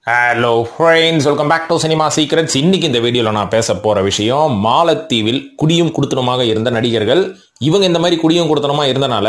Hello friends, welcome back to cinema secrets. இன்னைக்கு இந்த வீடியோவில் நான் பேச போகிற விஷயம், மாலத்தீவில் குடியும் குடுத்தனமாக இருந்த நடிகர்கள். இவங்க இந்த மாதிரி குடியும் குடுத்தனமா இருந்தனால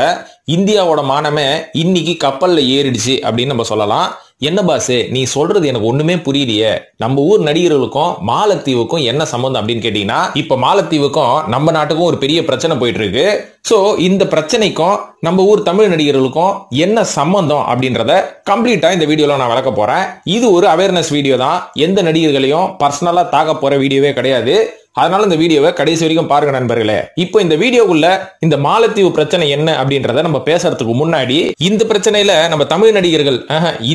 இந்தியாவோட மானமே இன்னைக்கு கப்பலில் ஏறிடுச்சு அப்படின்னு நம்ம சொல்லலாம். என்ன பாஸ், நீ சொல்றது எனக்கு ஒண்ணுமே புரியலையே. நம்ம ஊர் நடிகர்களுக்கும் மாலத்தீவுக்கும் என்ன சம்பந்தம் அப்படின்னு கேட்டீங்கன்னா, இப்ப மாலத்தீவுக்கும் நம்ம நாட்டுக்கும் ஒரு பெரிய பிரச்சனை போயிட்டு இருக்கு. சோ இந்த பிரச்சனைக்கும் நம்ம ஊர் தமிழ் நடிகர்களுக்கும் என்ன சம்பந்தம் அப்படின்றத கம்ப்ளீட்டா இந்த வீடியோல நான் விளக்க போறேன். இது ஒரு அவேர்னஸ் வீடியோ தான், எந்த நடிகர்களையும் பர்சனலா தாக்க போற வீடியோவே கிடையாது. அதனால இந்த வீடியோவை கடைசி வரைக்கும் பாருங்க நண்பர்களே. இப்போ இந்த வீடியோக்குள்ள இந்த மாலத்தீவு பிரச்சனை என்ன அப்படின்றத நம்ம பேசுறதுக்கு முன்னாடி, இந்த பிரச்சனையில நம்ம தமிழ் நடிகர்கள்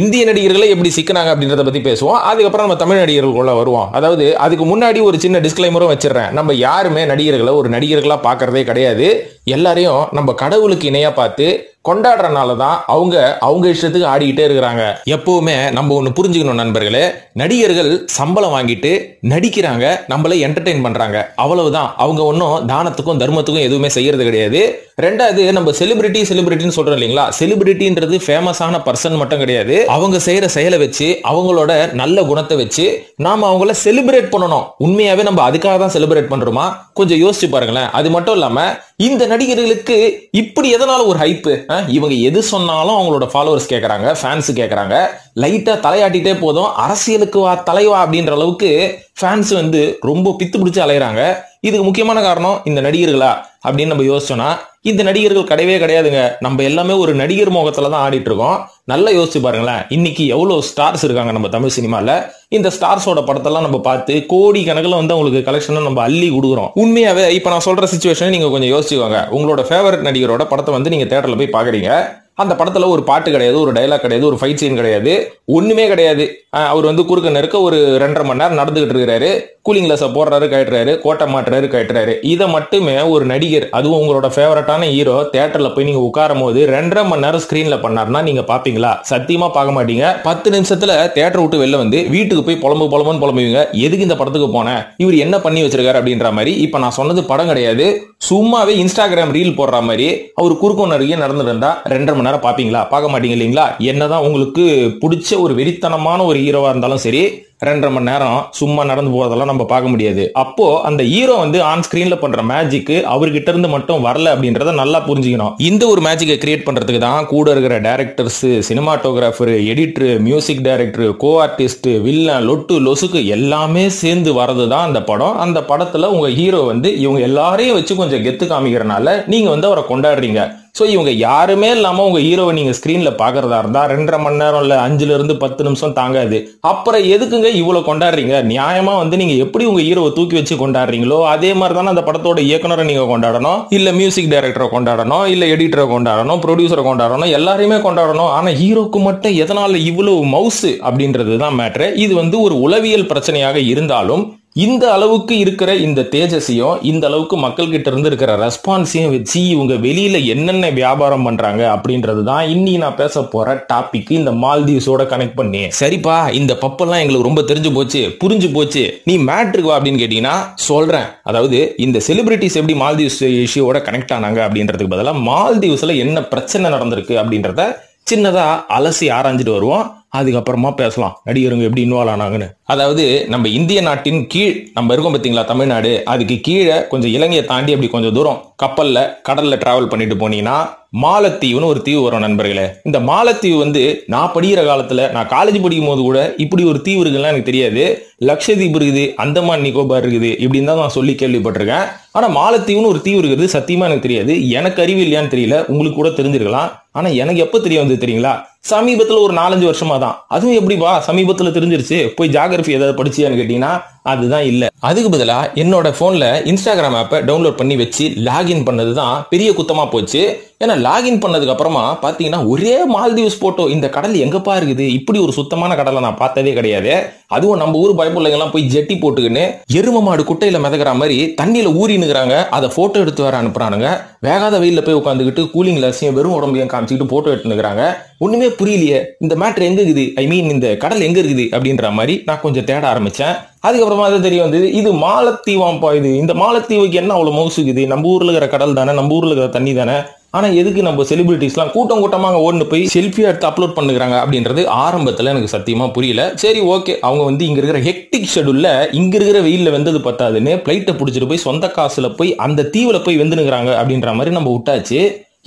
இந்திய நடிகர்களை எப்படி சிக்கினாங்க அப்படின்றத பத்தி பேசுவோம். அதுக்கப்புறம் நம்ம தமிழ் நடிகர்களுக்குள்ள வருவோம். அதாவது அதுக்கு முன்னாடி ஒரு சின்ன டிஸ்க்ளைமரும் வச்சிடறேன். நம்ம யாருமே நடிகர்களை ஒரு நடிகர்களா பாக்குறதே கிடையாது. எல்லாரையும் நம்ம கடவுளுக்கு இணையா பார்த்து கொண்டாடுறனால தான் அவங்க இஷ்டத்துக்கு ஆடிக்கிட்டே இருக்கிறாங்க. எப்பவுமே நம்ம ஒண்ணு புரிஞ்சுக்கணும் நண்பர்களே, நடிகர்கள் சம்பளம் வாங்கிட்டு நடிக்கிறாங்க, நம்மள என்டர்டெயின் பண்றாங்க, அவ்வளவுதான். அவங்க ஒன்னும் தானத்துக்கும் தர்மத்துக்கும் எதுவுமே செய்யறது கிடையாது. ரெண்டாவது, நம்ம செலிபிரிட்டின்னு சொல்றோம் இல்லைங்களா, செலிபிரிட்டின்றது ஃபேமஸான பர்சன் மட்டும் கிடையாது. அவங்க செய்யற செயலை வச்சு, அவங்களோட நல்ல குணத்தை வச்சு நாம அவங்கள செலிப்ரேட் பண்ணணும். உண்மையாவே நம்ம அதுக்காக தான் செலிப்ரேட் பண்றோமா? கொஞ்சம் யோசிச்சு பாருங்களேன். அது மட்டும் இல்லாம இந்த நடிகர்களுக்கு இப்படி எதனால ஒரு ஹைப்பு? இவங்க எது சொன்னாலும் அவங்களோட ஃபாலோவர்ஸ் கேட்கறாங்க, ஃபேன்ஸ் கேட்கறாங்க. லைட்டா தலையாட்டிட்டே போதும் அரசியலுக்கு வா தலைவா அப்படின்ற அளவுக்கு ஃபேன்ஸ் ரொம்ப பித்து பிடிச்சு அலையறாங்க. இதுக்கு முக்கியமான காரணம் இந்த நடிகர்களா அப்படின்னு நம்ம யோசிச்சோம்னா, இந்த நடிகர்கள் கிடையவே கிடையாதுங்க. நம்ம எல்லாமே ஒரு நடிகர் மோகத்துல தான் ஆடிட்டு இருக்கோம். நல்லா யோசிச்சு பாருங்களேன், இன்னைக்கு எவ்வளவு ஸ்டார்ஸ் இருக்காங்க நம்ம தமிழ் சினிமால. இந்த ஸ்டார்ஸோட படத்தெல்லாம் நம்ம பார்த்து கோடி கணக்கில் உங்களுக்கு கலெக்ஷன் நம்ம அள்ளி கொடுக்குறோம். உண்மையாவே இப்ப நான் சொல்ற சிச்சுவேஷன் நீங்க கொஞ்சம் யோசிச்சுக்கோங்க. உங்களோட ஃபேவரட் நடிகரோட படத்தை நீங்க தியேட்டர்ல போய் பாக்குறீங்க. அந்த படத்துல ஒரு பாட்டு கிடையாது, ஒரு டைலாக் கிடையாது, ஒரு ஃபைட் சீன் கிடையாது, ஒண்ணுமே கிடையாது. அவர் குறுக்க நெருக்க ஒரு 2.5 மணி நேரம் நடந்துகிட்டு இருக்காரு, கூலிங் கிளாஸை போடுறாரு கட்டுறாரு, கோட்டை மாட்டுறாரு கட்டுறாரு. இதை மட்டுமே ஒரு நடிகர், அதுவும் உங்களோட ஃபேவரட்டான ஹீரோ தியேட்டர்ல போய் நீங்க உட்காரும் போது 2.5 மணி நேரம் ஸ்கிரீன்ல பண்ணாருன்னா நீங்க பாப்பீங்களா? சத்தியமா பார்க்க மாட்டீங்க. 10 நிமிஷத்துல தியேட்டர் விட்டு வெளில வீட்டுக்கு போய் புலம்புவீங்க. எதுக்கு இந்த படத்துக்கு போனேன், இவர் என்ன பண்ணி வச்சிருக்காரு அப்படின்ற மாதிரி. இப்ப நான் சொன்னது படம் கிடையாது, சும்மாவே இன்ஸ்டாகிராம் ரீல் போடுற மாதிரி அவர் குறுக்க நெருக்கி நடந்துட்டு இருந்தா 2.5 மணி நேரம் பாப்பீங்களா? பார்க்க மாட்டீங்க இல்லைங்களா? என்னதான் உங்களுக்கு பிடிச்ச ஒரு வெறித்தனமான ஒரு ஹீரோவா இருந்தாலும் சரி, 2.5 மணி நேரம் சும்மா நடந்து போறதெல்லாம் நம்ம பார்க்க முடியாது. அப்போ அந்த ஹீரோ ஆன் ஸ்கிரீன்ல பண்ற மேஜிக் அவர்கிட்ட இருந்து மட்டும் வரல அப்படின்றத நல்லா புரிஞ்சுக்கணும். இந்த ஒரு மேஜிக்கை கிரியேட் பண்றதுக்கு தான் கூட இருக்கிற directors, cinematographer, editor, music director, co artist, villain, லொட்டு லொசுக்கு எல்லாமே சேர்ந்து வரதுதான் அந்த படம். அந்த படத்துல உங்க ஹீரோ இவங்க எல்லாரையும் வச்சு கொஞ்சம் கெத்து காமிக்கிறனால நீங்க அவரை கொண்டாடுறீங்க. சோ இவங்க யாருமே இல்லாம உங்க ஹீரோவை நீங்க ஸ்கிரீன்ல பாக்குறதா இருந்தா 2.5 மணி நேரம் இல்ல 5ல இருந்து 10 நிமிஷம் தாங்காது. அப்புறம் எதுக்குங்க இவ்வளவு கொண்டாடுறீங்க? நியாயமா நீங்க எப்படி உங்க ஹீரோவை தூக்கி வச்சு கொண்டாடுறீங்களோ அதே மாதிரி தானே அந்த படத்தோட இயக்குனரை நீங்க கொண்டாடணும், இல்ல மியூசிக் டைரக்டரை கொண்டாடணும், இல்ல எடிட்டரை கொண்டாடணும், ப்ரொடியூசரை கொண்டாடணும், எல்லாரையுமே கொண்டாடணும். ஆனா ஹீரோக்கு மட்டும் எதனால இவ்வளவு மவுஸ் அப்படின்றது தான் மேட்ரு. இது ஒரு உளவியல் பிரச்சனையாக இருந்தாலும் இந்த அளவுக்கு இருக்கிற இந்த தேஜஸையும் இந்த அளவுக்கு மக்கள் கிட்ட இருந்து இருக்கிற ரெஸ்பான்ஸையும் வச்சு இவங்க வெளியில என்னென்ன வியாபாரம் பண்றாங்க அப்படின்றது தான் இன்னைக்கு நான் பேச போற டாபிக். இந்த மால்தீவ்ஸோட கனெக்ட் பண்ணி, சரிப்பா இந்த பப்பெல்லாம் எங்களுக்கு ரொம்ப தெரிஞ்சு போச்சு, புரிஞ்சு போச்சு, நீ மேட்ருக்கு வா அப்படின்னு கேட்டீங்கன்னா சொல்றேன். அதாவது இந்த செலிபிரிட்டிஸ் எப்படி மால்தீவ்ஸ் இஷ்யூவோட கனெக்ட் ஆனாங்க அப்படின்றதுக்கு பதிலாக மால்தீவ்ஸ்ல என்ன பிரச்சனை நடந்திருக்கு அப்படின்றத சின்னதா அலசி ஆராய்ஞ்சிட்டு வருவோம். அதுக்கப்புறமா பேசலாம் நடிகருங்க எப்படி இன்வால்வ் ஆனாங்கன்னு. அதாவது நம்ம இந்திய நாட்டின் கீழ் நம்ம இருக்கோம் பார்த்தீங்களா, தமிழ்நாடு, அதுக்கு கீழே கொஞ்சம் இலங்கையை தாண்டி அப்படி கொஞ்சம் தூரம் கடல்ல டிராவல் பண்ணிட்டு போனீங்கன்னா மாலத்தீவுன்னு ஒரு தீவு வரும் நண்பர்களே. இந்த மாலத்தீவு நான் படிக்கிற காலத்துல, நான் காலேஜ் படிக்கும் போது கூட இப்படி ஒரு தீவு இருக்குன்னா எனக்கு தெரியாது. லட்சத்தீவு இருக்குது, அந்தமான் நிக்கோபார் இருக்குது, இப்படின்னு தான் நான் சொல்லி கேள்விப்பட்டிருக்கேன். ஆனா மாலத்தீவுன்னு ஒரு தீவு இருக்குது சத்தியமா எனக்கு தெரியாது. எனக்கு அறிவு இல்லையான்னு தெரியல, உங்களுக்கு கூட தெரிஞ்சிருக்கலாம். ஆனா எனக்கு எப்ப தெரிய வந்து தெரியுங்களா? சமீபத்துல ஒரு 4-5 வருஷமா தான். அதுவும் எப்படிப்பா சமீபத்துல தெரிஞ்சிருச்சு, போய் ஜியோகிராஃபி ஏதாவது படிச்சியான்னு கேட்டீங்கன்னா அதுதான் இல்ல. அதுக்கு பதிலா என்னோட போன்ல இன்ஸ்டாகிராம் ஆப்பை டவுன்லோட் பண்ணி வச்சு லாகின் பண்ணதுதான் பெரிய குத்தமா போச்சு. ஏன்னா லாகின் பண்ணதுக்கு அப்புறமா பாத்தீங்கன்னா ஒரே மால்தீவ்ஸ் போட்டோ. இந்த கடல் எங்கப்பா இருக்குது, இப்படி ஒரு சுத்தமான கடலை நான் பார்த்ததே கிடையாது. அதுவும் நம்ம ஊர் பயப்புள்ளைங்க எல்லாம் போய் ஜெட்டி போட்டுக்கின்னு எரும மாடு குட்டையில மிதக்கிற மாதிரி தண்ணியில ஊறினுக்குறாங்க. அதை போட்டோ எடுத்து வர அனுப்புறானுங்க. வேகாத வெயில போய் உட்காந்துக்கிட்டு கூலிங் கிளாஸையும் வெறும் உடம்பையும் காமிச்சிக்கிட்டு போட்டோ எடுத்துக்கிறாங்க. ஒண்ணுமே புரியலையே, இந்த மேட்ரு எங்க இருக்குது, ஐ மீன் இந்த கடல் எங்க இருக்குது அப்படின்ற மாதிரி நான் கொஞ்சம் தேட ஆரம்பிச்சேன். அதுக்கப்புறமா அது தெரிய வந்தது, இது மாலத்தீவாம்பா. இந்த மாலத்தீவுக்கு என்ன அவ்வளவு மவுசு இருக்குது, நம்ம ஊர்ல இருக்கிற கடல் தானே, நம்ம ஊர்ல இருக்கிற தண்ணி தானே, ஆனா எதுக்கு நம்ம செலிபிரிட்டிஸ்லாம் கூட்டம் கூட்டமாக ஓடுன்னு போய் செல்ஃபி எடுத்து அப்லோட் பண்ணுறாங்க அப்படின்றது ஆரம்பத்துல எனக்கு சத்தியமா புரியல. சரி ஓகே, அவங்க வந்து இங்க இருக்கிற ஹெக்டிக் ஷெட்யூல்ல இங்க இருக்கிற வெயில்ல வெந்தது பத்தாதுன்னு பிளைட்டை பிடிச்சிட்டு போய் சொந்த காசுல போய் அந்த தீவுல போய் வெந்துனுக்குறாங்க அப்படின்ற மாதிரி நம்ம விட்டாச்சு.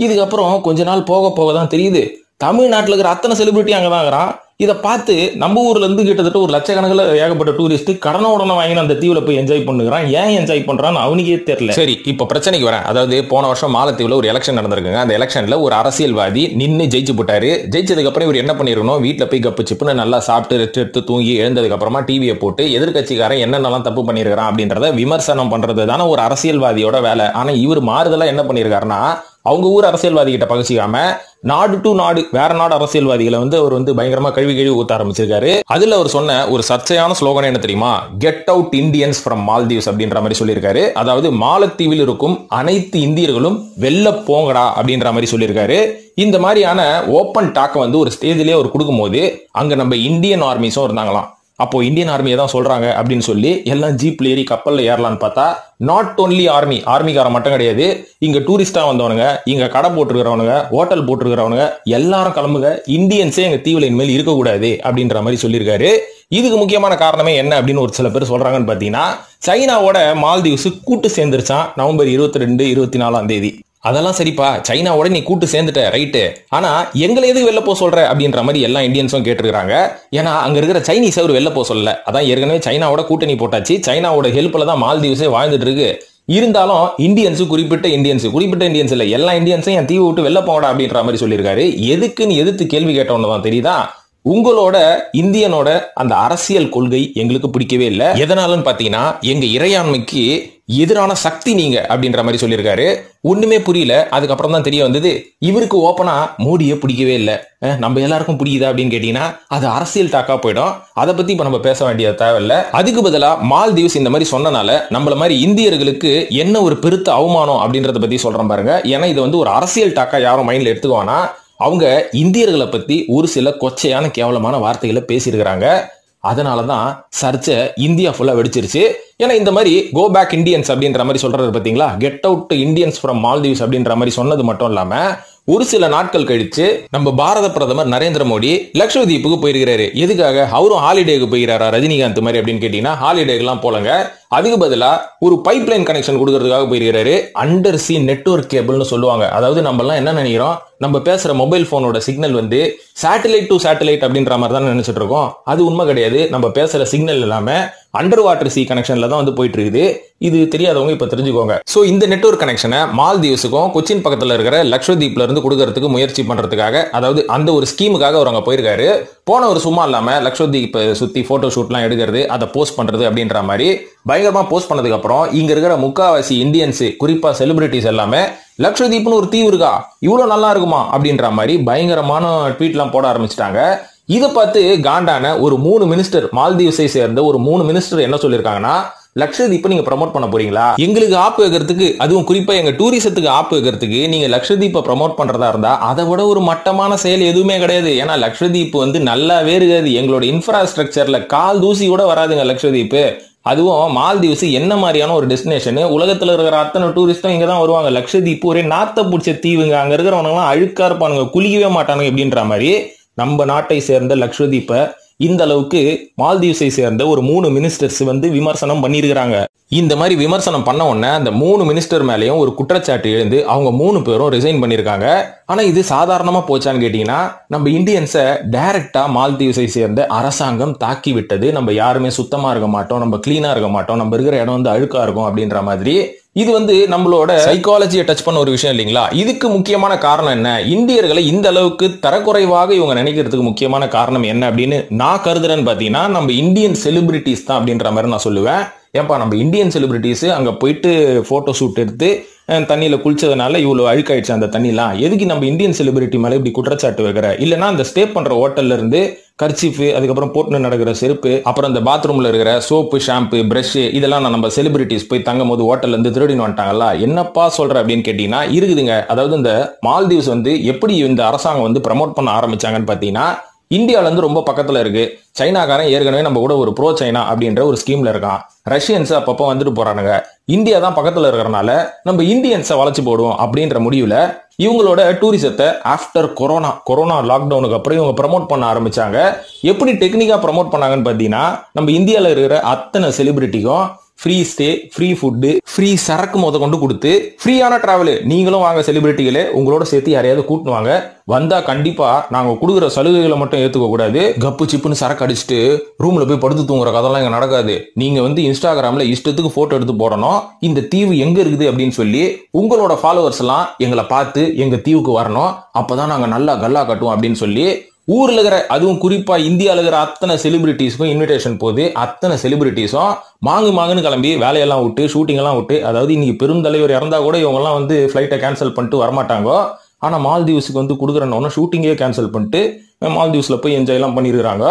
இதுக்கப்புறம் கொஞ்ச நாள் போக போக தான் தெரியுது தமிழ்நாட்டில் இருக்கிற அத்தனை செலிபிரிட்டி அங்கதான் இருக்கிறான். இதை பார்த்து நம்ம ஊர்ல இருந்து கிட்டத்தட்ட ஒரு லட்சக்கணக்கில் ஏகப்பட்ட டூரிஸ்ட் கடனை உடனே வாங்கி அந்த தீவுல போய் என்ஜாய் பண்ணுறான். ஏன் என்ஜாய் பண்றான்னு அவனுக்கே தெரியல. சரி, இப்ப பிரச்சனைக்கு வரேன். அதாவது போன வருஷம் மாலத்தீவுல ஒரு எலெக்ஷன் நடந்திருக்குங்க. அந்த எலெக்ஷன்ல ஒரு அரசியல்வாதி நின்று ஜெயிச்சு போட்டாரு. ஜெயிச்சதுக்கு அப்புறம் இவர் என்ன பண்ணிருக்கணும், வீட்டுல போய் கப்பு சிப்புன்னு நல்லா சாப்பிட்டு ரெஸ்ட் எடுத்து தூங்கி எழுந்ததுக்கு அப்புறமா டிவியை போட்டு எதிர்கட்சிக்காரன் என்னென்னலாம் தப்பு பண்ணிருக்கான் அப்படின்றத விமர்சனம் பண்றது தானே ஒரு அரசியல்வாதியோட வேலை. ஆனா இவர் மாறுதலா என்ன பண்ணிருக்காருன்னா, அவங்க ஊர் அரசியல்வாதி கிட்ட பகிச்சிக்காம நாடு டு நாடு வேற நாடு அரசியல்வாதிகளை வந்து அவர் வந்து பயங்கரமா கழுவி ஊத்த ஆரம்பிச்சிருக்காரு. அதுல அவர் சொன்ன ஒரு சர்ச்சையான ஸ்லோகன் என்ன தெரியுமா, get out Indians from Maldives அப்படின்ற மாதிரி சொல்லியிருக்காரு. அதாவது மாலத்தீவில் இருக்கும் அனைத்து இந்தியர்களும் வெள்ள போங்கடா அப்படின்ற மாதிரி சொல்லியிருக்காரு. இந்த மாதிரியான ஓப்பன் டாக் வந்து ஒரு ஸ்டேஜ்லயே அவர் கொடுக்கும் போது அங்க நம்ம இந்தியன் ஆர்மிஸும் இருந்தாங்களாம். அப்போ இந்தியன் ஆர்மியை தான் சொல்றாங்க அப்படின்னு சொல்லி எல்லாம் ஜீப்ல ஏறி கப்பல்ல ஏறலான்னு பார்த்தா நாட் ஓன்லி ஆர்மிக்கார மட்டும் கிடையாது, இங்க டூரிஸ்டா வந்தவனுங்க, இங்க கடை போட்டுருக்கிறவனுங்க, ஹோட்டல் போட்டுருக்கிறவனுங்க எல்லாரும் கிளம்புங்க, இந்தியன்ஸே எங்க தீவுல இனிமேல் இருக்கக்கூடாது அப்படின்ற மாதிரி சொல்லியிருக்காரு. இதுக்கு முக்கியமான காரணமே என்ன அப்படின்னு ஒரு சில பேர் சொல்றாங்கன்னு பாத்தீங்கன்னா, சைனாவோட மால்தீவ்ஸ் கூட்டு சேர்ந்துருச்சான் நவம்பர் 22, 24 அதெல்லாம் சரிப்பா, சைனாவோட நீ கூட்டு சேர்ந்துட்ட ரைட்டு, ஆனா எங்களை எதுக்கு வெளில போக சொல்ற அப்படின்ற மாதிரி எல்லா இந்தியன்ஸும் கேட்டிருக்காங்க. ஏன்னா அங்க இருக்கிற சைனீஸ் அவர் வெளில போக சொல்லல. அதான் ஏற்கனவே சைனாவோட கூட்டணி போட்டாச்சு, சைனாவோட ஹெல்ப்ல தான் மால்தீவ்ஸே வாழ்ந்துட்டு இருக்கு. இருந்தாலும் குறிப்பிட்ட இந்தியன்ஸ் இல்ல, எல்லா இந்தியன்ஸும் என் தீவை விட்டு வெளில போகடா அப்படின்ற மாதிரி சொல்லியிருக்காரு. எதுக்குன்னு எதிர்த்து கேள்வி கேட்டவன்னு தான் தெரியுதா, உங்களோட இந்தியனோட அந்த அரசியல் கொள்கை எங்களுக்கு பிடிக்கவே இல்லை. எதனாலன்னு பாத்தீங்கன்னா எங்க இறையாண்மைக்கு எதிரான சக்தி நீங்க அப்படின்ற மாதிரி சொல்லியிருக்காரு. ஒண்ணுமே புரியல. அதுக்கப்புறம் தான் தெரிய வந்தது இவருக்கு ஓப்பனா மோடியை பிடிக்கவே இல்லை. நம்ம எல்லாருக்கும் பிடிக்குதா அப்படின்னு கேட்டீங்கன்னா அது அரசியல் டாக்கா போயிடும். அதை பத்தி இப்ப நம்ம பேச வேண்டிய தேவையில்லை. அதுக்கு பதிலா மால்தீவ்ஸ் இந்த மாதிரி சொன்னனால நம்மள மாதிரி இந்தியர்களுக்கு என்ன ஒரு பெருத்த அவமானம் அப்படின்றத பத்தி சொல்றேன் பாருங்க. ஏன்னா இது வந்து ஒரு அரசியல் டாக்கா யாரும் மைண்ட்ல எடுத்துக்குவானா, அவங்க இந்தியர்களை பத்தி ஒரு சில கொச்சையான கேவலமான வார்த்தைகளை பேசியிருக்கிறாங்க. அதனாலதான் சர்ச்சை இந்தியா ஃபுல்லா வெடிச்சிருச்சு. ஏன்னா இந்த மாதிரி கோ பேக் இந்தியன்ஸ் அப்படின்ற மாதிரி சொல்றது பாத்தீங்களா, get out Indians from Maldives அப்படின்ற மாதிரி சொன்னது மட்டும் இல்லாம ஒரு சில நாட்கள் கழிச்சு நம்ம பாரத பிரதமர் நரேந்திர மோடி லட்சதீப்புக்கு போயிருக்கிறாரு. எதுக்காக, அவரும் ஹாலிடேக்கு போயிருக்காரா ரஜினிகாந்த் மாதிரி அப்படின்னு கேட்டீங்கன்னா ஹாலிடேக்கெல்லாம் போலங்க. அதுக்கு பதிலா ஒரு பைப் லைன் கனெக்ஷன் கொடுக்கறதுக்காக போயிருக்காரு. அண்டர் சி நெட்வொர்க் கேபிள்னு சொல்லுவாங்க. அதாவது நம்ம எல்லாம் என்ன நினைக்கிறோம், நம்ம பேசுற மொபைல் போனோட சிக்னல் வந்து சேட்டலைட் டு சேட்டலைட் அப்படின்ற மாதிரி தான் நினைச்சிட்டு இருக்கோம். அது உண்மை கிடையாது. நம்ம பேசுற சிக்னல் எல்லாமே அண்டர் வாட்டர் சி கனெக்ஷன்ல தான் வந்து போயிட்டு இருக்குது. இது தெரியாதவங்க இப்ப தெரிஞ்சுக்கோங்க. சோ இந்த நெட்வொர்க் கனெக்ஷனை மால்தீவ்ஸுக்கும் கொச்சின் பக்கத்துல இருக்கிற லட்சதீப்ல இருந்து கொடுக்கறதுக்கு முயற்சி பண்றதுக்காக, அதாவது அந்த ஒரு ஸ்கீமுக்காக அவர் அங்க போயிருக்காரு. போனவர் சும்மா இல்லாம லட்சதீப் சுத்தி போட்டோ ஷூட்லாம் எடுக்கிறது, அதை போஸ்ட் பண்றது அப்படின்ற மாதிரி பயங்கரமா போஸ்ட் பண்ணதுக்கு அப்புறம் இங்க இருக்கிற முக்காவாசி இந்தியன்ஸ், குறிப்பா செலிபிரிட்டிஸ் எல்லாமே லட்சதீப்னு ஒரு தீவு இருக்கா, இவ்வளவு நல்லா இருக்குமா அப்படின்ற மாதிரி பயங்கரமான ட்வீட் எல்லாம் போட ஆரம்பிச்சிட்டாங்க. இதை பார்த்து காண்டான ஒரு 3 மினிஸ்டர், மால்தீவ்ஸை சேர்ந்த ஒரு 3 மினிஸ்டர் என்ன சொல்லியிருக்காங்கன்னா, லட்சதீப்பை நீங்க ப்ரமோட் பண்ண போறீங்களா, எங்களுக்கு ஆப்பு வைக்கிறதுக்கு, அதுவும் குறிப்பா எங்க டூரிசத்துக்கு ஆப்பு வைக்கிறதுக்கு நீங்க லட்சதீப்பை ப்ரமோட் பண்றதா இருந்தா அதை விட ஒரு மட்டமான செயல் எதுவுமே கிடையாது. ஏன்னா லட்சதீப் வந்து நல்லாவே இருக்காது, எங்களோட இன்ஃப்ராஸ்ட்ரக்சர்ல கால் தூசி கூட வராதுங்க லட்சதீப். அதுவும் மால்தீவ்ஸ் என்ன மாதிரியான ஒரு டெஸ்டினேஷன், உலகத்துல இருக்கிற அத்தனை டூரிஸ்டும் இங்க தான் வருவாங்க. லட்சதீப் ஒரே நாத்த பிடிச்ச தீவுங்க, அங்க இருக்கிறவங்க எல்லாம் அழுக்கா இருப்பானுங்க, குளிக்கவே மாட்டானுங்க அப்படின்ற மாதிரி நம்ம நாட்டை சேர்ந்த லட்சதீப்பை இந்த அளவுக்கு மால்தீவ்ஸை சேர்ந்த ஒரு 3 மினிஸ்டர்ஸ் வந்து விமர்சனம் பண்ணியிருக்கிறாங்க. இந்த மாதிரி விமர்சனம் பண்ண உடனே அந்த 3 மினிஸ்டர் மேலேயும் ஒரு குற்றச்சாட்டு எழுந்து அவங்க 3 பேரும் ரிசைன் பண்ணியிருக்காங்க. ஆனா இது சாதாரணமா போச்சான்னு கேட்டீங்கன்னா, நம்ம இந்தியன்ஸை டைரக்டா மால்தீவ்ஸை சேர்ந்த அரசாங்கம் தாக்கி விட்டது. நம்ம யாருமே சுத்தமா இருக்க மாட்டோம், நம்ம கிளீனா இருக்க மாட்டோம், நம்ம இருக்கிற இடம் வந்து அழுக்கா இருக்கும் அப்படின்ற மாதிரி. இது வந்து நம்மளோட சைக்காலஜியை டச் பண்ண ஒரு விஷயம் இல்லைங்களா. இதுக்கு முக்கியமான காரணம் என்ன, இந்தியர்களை இந்த அளவுக்கு தரக்குறைவாக இவங்க நினைக்கிறதுக்கு முக்கியமான காரணம் என்ன அப்படின்னு நான் கருதுறேன்னு பாத்தீங்கன்னா, நம்ம இந்தியன் செலிபிரிட்டிஸ் தான் அப்படின்ற மாதிரி நான் சொல்லுவேன். ஏன்பா நம்ம இந்தியன் செலிபிரிட்டிஸ் அங்க போயிட்டு போட்டோ ஷூட் எடுத்து தண்ணியில குளிச்சதுனால இவ்வளவு அழுக்காயிடுச்சு அந்த தண்ணிலாம், எதுக்கு நம்ம இந்தியன் செலிபிரிட்டி மேல இப்படி குற்றச்சாட்டு வைக்கிற, இல்லைன்னா அந்த ஸ்டே பண்ற ஹோட்டல்ல இருந்து கர்ச்சீஃப், அதுக்கப்புறம் போட்டு நடக்கிற செருப்பு, அப்புறம் இந்த பாத்ரூம்ல இருக்கிற சோப்பு, ஷாம்பு, பிரஷ், இதெல்லாம் நம்ம செலிபிரிட்டிஸ் போய் தங்கும் போது ஹோட்டல்ல இருந்து திருடின்னு வந்துட்டாங்கல்ல, என்னப்பா சொல்ற அப்படின்னு கேட்டீங்கன்னா இருக்குதுங்க. அதாவது இந்த மால்தீவ்ஸ் வந்து எப்படி இந்த அரசாங்கம் வந்து ப்ரமோட் பண்ண ஆரம்பிச்சாங்கன்னு பாத்தீங்கன்னா, இந்தியால இருந்து ரொம்ப பக்கத்துல இருக்கு. சைனாக்காரன் ஏற்கனவே நம்ம கூட ஒரு ப்ரோ சைனா அப்படின்ற ஒரு ஸ்கீம்ல இருக்கான். ரஷ்யன்ஸ் அப்பப்போ வந்துட்டு போறானுங்க. இந்தியா தான் பக்கத்துல இருக்கிறனால நம்ம இந்தியன்ஸை வளைச்சு போடுவோம் அப்படின்ற முடிவுல இவங்களோட டூரிசத்தை ஆஃப்டர் கொரோனா லாக்டவுனுக்கு அப்புறம் இவங்க ப்ரமோட் பண்ண ஆரம்பிச்சாங்க. எப்படி டெக்னிக்கா ப்ரமோட் பண்ணாங்கன்னு பாத்தீங்கன்னா, நம்ம இந்தியால இருக்கிற அத்தனை செலிபிரிட்டிக்கும் free stay, free food, free சரக்கு முத கொண்டு கொடுத்து ஃப்ரீயான டிராவல். நீங்களும் வாங்க செலிபிரிட்டிகளே, உங்களோட சேர்த்து யாரையாவது கூட்டுவாங்க. வந்தா கண்டிப்பா நாங்க கொடுக்குற சலுகைகளை மட்டும் ஏத்துக்க கூடாது. கப்பு சிப்புன்னு சரக்கு அடிச்சுட்டு ரூம்ல போய் படுத்து தூங்குற கதெல்லாம் இங்க நடக்காது. நீங்க வந்து இன்ஸ்டாகிராம்ல இஷ்டத்துக்கு போட்டோ எடுத்து போடணும். இந்த தீவு எங்க இருக்குது அப்படின்னு சொல்லி உங்களோட ஃபாலோவர்ஸ் எல்லாம் எங்களை பார்த்து எங்க தீவுக்கு வரணும். அப்பதான் நாங்க நல்லா கல்லா கட்டுவோம் அப்படின்னு சொல்லி ஊர்ல இருக்கிற, அதுவும் குறிப்பா இந்தியாவில் இருக்கிற அத்தனை செலிபிரிட்டிஸ்க்கும் இன்விடேஷன் போது அத்தனை செலிபிரிட்டிஸும் மாங்குன்னு கிளம்பி வேலையெல்லாம் விட்டு ஷூட்டிங் எல்லாம் விட்டு, அதாவது இன்னைக்கு பெருந்தலைவர் இறந்தா கூட இவங்க எல்லாம் வந்து ஃபிளைட்டை கேன்சல் பண்ணிட்டு வரமாட்டாங்க. ஆனா மால்தீவ்ஸுக்கு வந்து கொடுக்குறேன்னு ஷூட்டிங்கே கேன்சல் பண்ணிட்டு மால்தீவ்ஸ்ல போய் என்ஜாய் எல்லாம் பண்ணிருக்காங்க.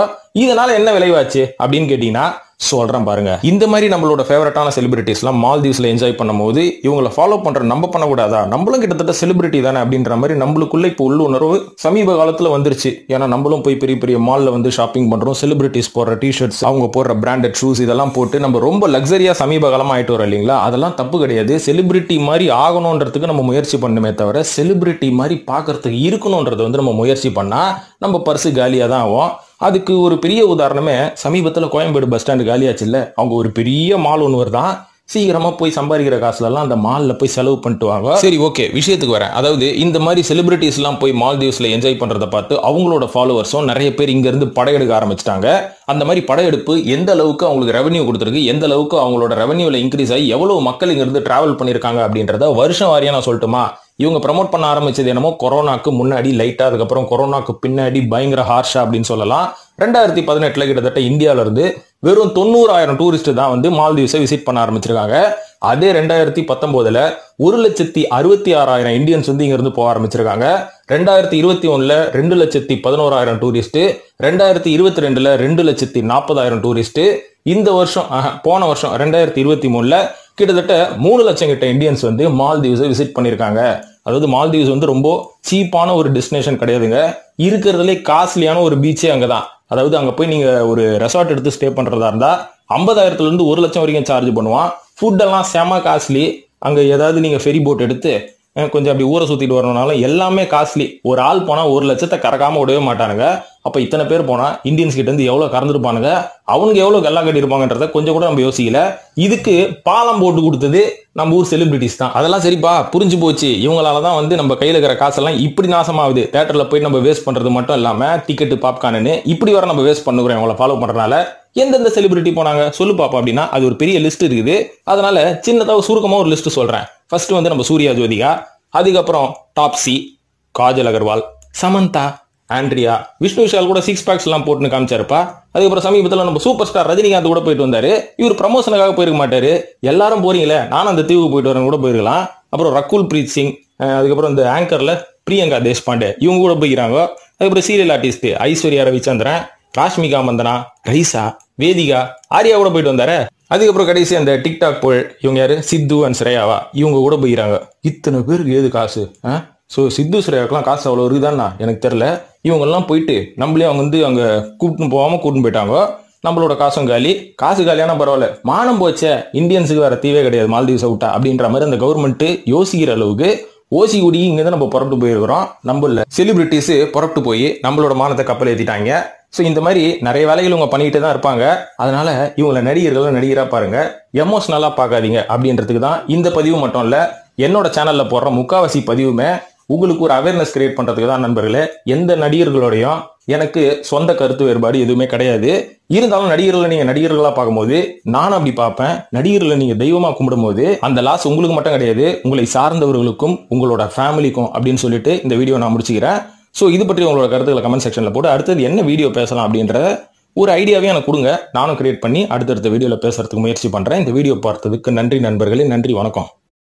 இதனால என்ன விளைவாச்சு அப்படின்னு கேட்டீங்கன்னா சொல்றேன் பாருங்க. இந்த மாதிரி நம்மளோட ஃபேவரட்டான செலிபிரிட்டிஸ் எல்லாம் மால்தீவ்ஸ்ல என்ஜாய் பண்ணும்போது இவங்களை ஃபாலோ பண்ற நம்ம பண்ணக்கூடாதா? நம்மளும் கிட்டத்தட்ட செலிபிரிட்டி தானே அப்படின்ற மாதிரி நம்மளுக்குள்ள இப்போ உள்ளுணர்வு சமீப காலத்துல வந்துருச்சு. ஏன்னா நம்மளும் போய் பெரிய பெரிய மால்ல வந்து ஷாப்பிங் பண்றோம். செலிபிரிட்டிஸ் போடுற டிஷர்ட்ஸ், அவங்க போடுற பிராண்டட் ஷூஸ் இதெல்லாம் போட்டு நம்ம ரொம்ப லக்ஸரியா சமீப காலமா ஆயிட்டு வரோம் இல்லைங்களா? அதெல்லாம் தப்பு கிடையாது. செலிபிரிட்டி மாதிரி ஆகணும்ன்றதுக்கு நம்ம முயற்சி பண்ணுமே தவிர செலிபிரிட்டி மாதிரி பார்க்கறதுக்கு இருக்கணும்ன்றது வந்து நம்ம முயற்சி பண்ணா நம்ம பர்சு காலியா தான் ஆகும். அதுக்கு ஒரு பெரிய உதாரணமே சமீபத்தில் கோயம்பேடு பஸ் ஸ்டாண்டு காலியாச்சு இல்ல, அவங்க ஒரு பெரிய மால் ஒன்று வருதான். சீக்கிரமா போய் சம்பாதிக்கிற காசுல எல்லாம் அந்த மால்ல போய் செலவு பண்ணிட்டு வாங்க. சரி, ஓகே, விஷயத்துக்கு வரேன். அதாவது இந்த மாதிரி செலிபிரிட்டிஸ் எல்லாம் போய் மால்தீவ்ஸ்ல என்ஜாய் பண்றதை பார்த்து அவங்களோட ஃபாலோவர்ஸும் நிறைய பேர் இங்க இருந்து படையெடுக்க ஆரம்பிச்சிட்டாங்க. அந்த மாதிரி படையெடுப்பு எந்த அளவுக்கு அவங்களுக்கு ரெவன்யூ கொடுத்துருக்கு, எந்த அளவுக்கு அவங்களோட ரெவன்யூல இன்க்ரீஸ் ஆகி எவ்வளவு மக்கள் இங்க இருந்து டிராவல் பண்ணிருக்காங்க அப்படின்றத வருஷம் வாரியா நான் சொல்லட்டுமா? இவங்க ப்ரமோட் பண்ண ஆரம்பிச்சது என்னமோ கொரோனாக்கு முன்னாடி லைட்டா, அதுக்கப்புறம் கொரோனாக்கு பின்னாடி பயங்கர ஹார்ஷா அப்படின்னு சொல்லலாம். 2018 கிட்டத்தட்ட இந்தியால இருந்து வெறும் 90,000 டூரிஸ்ட் தான் வந்து மால்தீவ்ஸை விசிட் பண்ண ஆரம்பிச்சிருக்காங்க. அதே 2019 1,66,000 இந்தியன்ஸ் வந்து இங்க இருந்து போக ஆரம்பிச்சிருக்காங்க. 2021 2,11,000 டூரிஸ்ட், 2022 2,40,000 டூரிஸ்ட், இந்த வருஷம் போன வருஷம் 2023 கிட்டத்தட்ட 3 லட்சம் கிட்ட இந்தியன்ஸ் வந்து மால்தீவ்ஸை விசிட் பண்ணிருக்காங்க. அதாவது மால்தீவ்ஸ் வந்து ரொம்ப சீப்பான ஒரு டெஸ்டினேஷன் கிடையாதுங்க. இருக்கிறதுலே காஸ்ட்லியான ஒரு பீச்சே அங்கதான். அதாவது அங்க போய் நீங்க ஒரு ரெசார்ட் எடுத்து ஸ்டே பண்றதா இருந்தா 50,000 இருந்து 1 லட்சம் வரைக்கும் சார்ஜ் பண்ணுவான். ஃபுட் எல்லாம் செம காஸ்ட்லி. அங்க ஏதாவது நீங்க ஃபெரி போட் எடுத்து கொஞ்சம் அப்படி ஊரை சுத்திட்டு வரணும்னாலும் எல்லாமே காஸ்ட்லி. ஒரு ஆள் போனா 1 லட்சத்தை கறக்காம விடவே மாட்டானுங்க. அப்ப இத்தனை பேர் போனா இந்தியன்ஸ் கிட்ட இருந்து எவ்வளவு கறந்துருப்பானுங்க, அவனுக்கு எவ்வளவு கல்லா கட்டிருப்பாங்கன்றத கொஞ்சம் கூட நம்ம யோசிக்கல. இதுக்கு பாலம் போட்டு கொடுத்தது நம்ம ஊர் செலிபிரிட்டிஸ் தான். அதெல்லாம் சரிப்பா, புரிஞ்சு போச்சு. இவங்களாலதான் வந்து நம்ம கையில இருக்கிற காசெல்லாம் இப்படி நாசமாகுது. தியேட்டர்ல போய் நம்ம வேஸ்ட் பண்றது மட்டும் இல்லாம டிக்கெட், பாப்கார்னு இப்படி வர நம்ம வேஸ்ட் பண்ணுறோம் இவங்களை ஃபாலோ பண்றதுனால. எந்தெந்த செலிபிரிட்டி போனாங்க சொல்லு பாப்பா அப்படின்னா அது ஒரு பெரிய லிஸ்ட் இருக்குது. அதனால சின்னதாக சுருக்கமா ஒரு லிஸ்ட் சொல்றேன். ஃபர்ஸ்ட் வந்து நம்ம சூர்யா ஜோதிகா, அதுக்கப்புறம் டாப்ஸி, காஜல் அகர்வால், சமந்தா, ஆண்ட்ரியா, விஷ்ணு விஷால் கூட 6 பேக்ஸ் எல்லாம் போட்டுன்னு காமிச்சாருப்பா. அதுக்கப்புறம் சமீபத்தில் நம்ம சூப்பர் ஸ்டார் ரஜினிகாந்த் கூட போயிட்டு வந்தாரு. இவர் ப்ரமோஷனுக்காக போயிருக்க மாட்டாரு. எல்லாரும் போறீங்களே, நானும் அந்த தீவுக்கு போயிட்டு வரேன் கூட போயிருக்கலாம். அப்புறம் ரகுல் பிரீத் சிங், அதுக்கப்புறம் இந்த ஆங்கர்ல பிரியங்கா தேஷ்பாண்டே இவங்க கூட போய்க்கிறாங்க. அதுக்கப்புறம் சீரியல் ஆர்டிஸ்ட் ஐஸ்வர்யா ரவிச்சந்திரன், ராஷ்மிகா மந்தனா, ரைசா, வேதிகா, ஆர்யா கூட போயிட்டு வந்தாரு. அதுக்கப்புறம் கடைசி அந்த டிக்டாக் போல் இவங்க யாரு, சித்து அண்ட் ஸ்ரேயாவா, இவங்க கூட போயிறாங்க. இத்தனை பேருக்கு ஏது காசு? ஸோ சித்து ஸ்ரேயாவுக்குலாம் காசு அவ்வளோ இருக்குதான்னா எனக்கு தெரியல. இவங்கெல்லாம் போயிட்டு நம்மளே அவங்க வந்து அங்கே கூப்பிட்டு போகாம கூட்டின்னு போயிட்டாங்க. நம்மளோட காசும் காலி. காசு காலியான பரவாயில்ல, மானம் போச்சே, இந்தியன்ஸுக்கு வேற தீவே கிடையாது மால்தீவ்ஸ் விட்டா அப்படின்ற மாதிரி அந்த கவர்மெண்ட் யோசிக்கிற அளவுக்கு ஓசி குடி இங்க தான் நம்ம புறப்பட்டு போயிருக்கிறோம். நம்ம செலிபிரிட்டிஸ் புறப்பட்டு போய் நம்மளோட மானத்தை கப்பல் ஏத்திட்டாங்க. ஸோ இந்த மாதிரி நிறைய வேலைகள் இவங்க பண்ணிக்கிட்டே தான் இருப்பாங்க. அதனால இவங்களை நடிகரா பாருங்க, எமோஷனலா பார்க்காதீங்க அப்படின்றதுக்கு தான் இந்த பதிவு மட்டும் இல்ல, என்னோட சேனல்ல போடுற முக்காவாசி பதிவுமே உங்களுக்கு ஒரு அவேர்னஸ் கிரியேட் பண்றதுக்கு தான் நண்பர்களே. எந்த நடிகர்களோடையும் எனக்கு சொந்த கருத்து வேறுபாடு எதுவுமே கிடையாது. இருந்தாலும் நடிகர்களை நீங்க நடிகர்களா பார்க்கும்போது நானும் அப்படி பார்ப்பேன். நடிகர்களை நீங்க தெய்வமா கும்பிடும் போது அந்த லாஸ் உங்களுக்கு மட்டும் கிடையாது, உங்களை சார்ந்தவர்களுக்கும் உங்களோட ஃபேமிலிக்கும் அப்படின்னு சொல்லிட்டு இந்த வீடியோ நான் முடிச்சுக்கிறேன். ஸோ இது பற்றி உங்களோட கருத்துக்களை கமெண்ட் செக்ஷன்ல போட்டு அடுத்தது என்ன வீடியோ பேசலாம் அப்படின்ற ஒரு ஐடியாவே எனக்கு கொடுங்க. நானும் கிரியேட் பண்ணி அடுத்தடுத்த வீடியோல பேசுறதுக்கு முயற்சி பண்றேன். இந்த வீடியோ பார்த்ததுக்கு நன்றி நண்பர்களே, நன்றி, வணக்கம்.